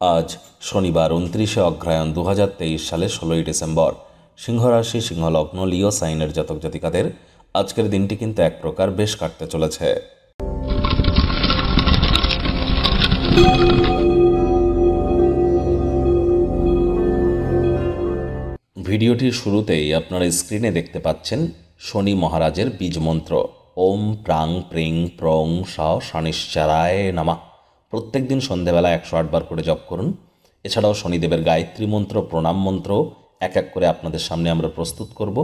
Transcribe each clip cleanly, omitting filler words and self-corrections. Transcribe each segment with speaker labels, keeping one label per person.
Speaker 1: আজ শনিবার 29শে অগ্রহায়ণ 2023 সালে 16ই ডিসেম্বর। সিংহরাশি, সিংহলগ্ন, লিও সাইনের জাতক জাতিকাদের আজকের দিনটি কিন্তু এক প্রকার বেশ কাটতে চলেছে। ভিডিওটির শুরুতেই আপনারা স্ক্রিনে দেখতে পাচ্ছেন শনি মহারাজের বীজ মন্ত্র ওম প্রাং প্রিং প্রং শনিশ্চারায় নমঃ। প্রত্যেক দিন সন্ধেবেলা 108 বার করে জপ করুন। এছাড়াও শনিদেবের গায়ত্রী মন্ত্র, প্রণাম মন্ত্র এক এক করে আপনাদের সামনে আমরা প্রস্তুত করব।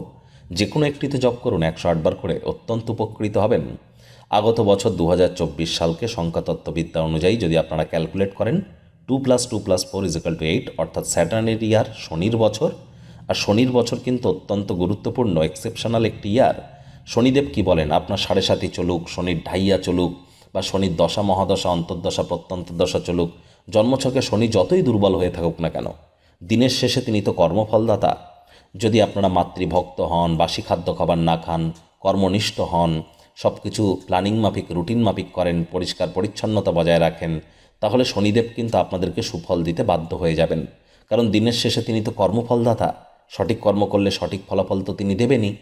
Speaker 1: যে কোনো একটিতে জপ করুন 108 বার করে, অত্যন্ত উপকৃত হবেন। আগত বছর 2024 সালকে সংখ্যাতত্ত্ববিদ্যা অনুযায়ী যদি আপনারা ক্যালকুলেট করেন 2+2+4=8, অর্থাৎ স্যাটার্নের ইয়ার, শনির বছর। আর শনির বছর কিন্তু অত্যন্ত গুরুত্বপূর্ণ, এক্সেপশনাল একটি ইয়ার। শনিদেব কি বলেন, আপনার 7.5 চলুক, শনির ঢাইয়া চলুক, বা শনির দশা মহাদশা, অন্তর্দশা, প্রত্যন্তর্দশা চলুক, জন্মছকে শনি যতই দুর্বল হয়ে থাকুক না কেন, দিনের শেষে তিনি তো কর্মফলদাতা। যদি আপনারা মাতৃভক্ত হন, বাসি খাদ্য খাবার না খান, কর্মনিষ্ঠ হন, সব কিছু প্ল্যানিং মাফিক, রুটিন মাফিক করেন, পরিষ্কার পরিচ্ছন্নতা বজায় রাখেন, তাহলে শনিদেব কিন্তু আপনাদেরকে সুফল দিতে বাধ্য হয়ে যাবেন। কারণ দিনের শেষে তিনি তো কর্মফলদাতা। সঠিক কর্ম করলে সঠিক ফলাফল তো তিনি দেবেনই।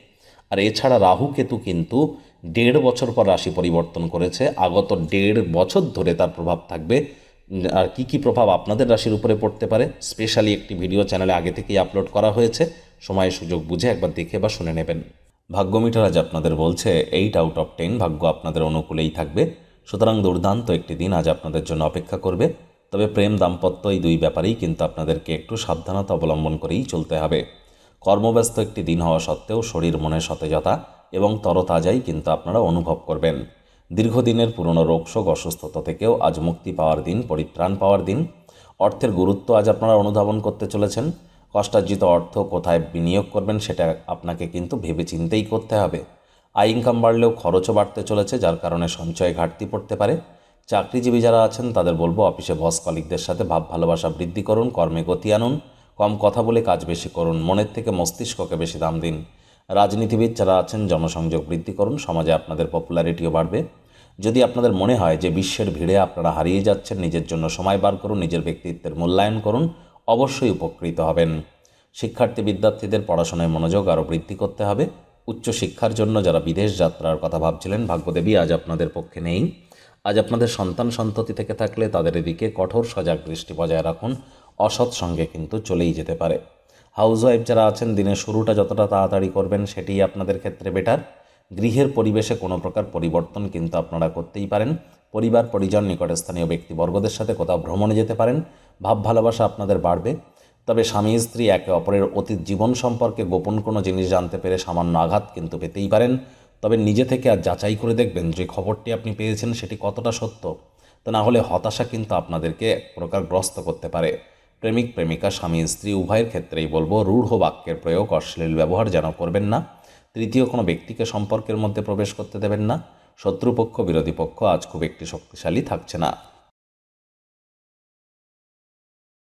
Speaker 1: আর এছাড়া রাহু কেতু কিন্তু 1.5 বছর পর রাশি পরিবর্তন করেছে। আগত 1.5 বছর ধরে তার প্রভাব থাকবে। আর কি কি প্রভাব আপনাদের রাশির উপরে পড়তে পারে, স্পেশালি একটি ভিডিও চ্যানেলে আগে থেকেই আপলোড করা হয়েছে। সময় সুযোগ বুঝে একবার দেখে বা শুনে নেবেন। ভাগ্য মিটার আজ আপনাদের বলছে 8/10 ভাগ্য আপনাদের অনুকূলেই থাকবে। সুতরাং দুর্দান্ত একটি দিন আজ আপনাদের জন্য অপেক্ষা করবে। তবে প্রেম, দাম্পত্য, এই দুই ব্যাপারেই কিন্তু আপনাদেরকে একটু সাবধানতা অবলম্বন করেই চলতে হবে। কর্মব্যস্ত একটি দিন হওয়া সত্ত্বেও শরীর মনে সতেজতা এবং তরতাজাই কিন্তু আপনারা অনুভব করবেন। দীর্ঘদিনের পুরনো রোগশোক, অসুস্থতা থেকেও আজ মুক্তি পাওয়ার দিন, পরিত্রাণ পাওয়ার দিন। অর্থের গুরুত্ব আজ আপনারা অনুধাবন করতে চলেছেন। কষ্টার্জিত অর্থ কোথায় বিনিয়োগ করবেন সেটা আপনাকে কিন্তু ভেবে চিন্তেই করতে হবে। আয় ইনকাম বাড়লেও খরচও বাড়তে চলেছে, যার কারণে সঞ্চয়ে ঘাটতি পড়তে পারে। চাকরিজীবী যারা আছেন তাদের বলবো অফিসে বস কলিগদের সাথে ভাব ভালোবাসা বৃদ্ধি করুন, কর্মে গতি আনুন, কম কথা বলে কাজ বেশি করুন, মনের থেকে মস্তিষ্ককে বেশি দাম দিন। রাজনীতিবিদ যারা আছেন জনসংযোগ বৃদ্ধি করুন, সমাজে আপনাদের পপুলারিটিও বাড়বে। যদি আপনাদের মনে হয় যে বিশ্বের ভিড়ে আপনারা হারিয়ে যাচ্ছেন, নিজের জন্য সময় বার করুন, নিজের ব্যক্তিত্বের মূল্যায়ন করুন, অবশ্যই উপকৃত হবেন। শিক্ষার্থী বিদ্যার্থীদের পড়াশোনায় মনোযোগ আরও বৃদ্ধি করতে হবে। উচ্চশিক্ষার জন্য যারা বিদেশ যাত্রার কথা ভাবছিলেন, ভাগ্যদেবী আজ আপনাদের পক্ষে নেই। আজ আপনাদের সন্তান সন্ততি থেকে থাকলে তাদের এদিকে কঠোর সজাগ দৃষ্টি বজায় রাখুন, অসৎ সঙ্গে কিন্তু চলেই যেতে পারে। হাউসওয়াইফ যারা আছেন দিনের শুরুটা যতটা তাড়াতাড়ি করবেন সেটিই আপনাদের ক্ষেত্রে বেটার। গৃহের পরিবেশে কোনো প্রকার পরিবর্তন কিন্তু আপনারা করতেই পারেন। পরিবার পরিজন, নিকটস্থানীয় ব্যক্তিবর্গদের সাথে কোথাও ভ্রমণে যেতে পারেন। ভাব ভালোবাসা আপনাদের বাড়বে। তবে স্বামী স্ত্রী একে অপরের অতীত জীবন সম্পর্কে গোপন কোনো জিনিস জানতে পেরে সামান্য আঘাত কিন্তু পেতেই পারেন। তবে নিজে থেকে আর যাচাই করে দেখবেন যে খবরটি আপনি পেয়েছেন সেটি কতটা সত্য। তা না হলে হতাশা কিন্তু আপনাদেরকে এক প্রকার গ্রস্ত করতে পারে। প্রেমিক প্রেমিকা, স্বামী স্ত্রী উভয়ের ক্ষেত্রেই বলবো রূঢ় বাক্যের প্রয়োগ, অশ্লীল ব্যবহার যেন করবেন না। তৃতীয় কোনো ব্যক্তিকে সম্পর্কের মধ্যে প্রবেশ করতে দেবেন না। শত্রুপক্ষ, বিরোধী পক্ষ আজ খুব একটি শক্তিশালী থাকছে না।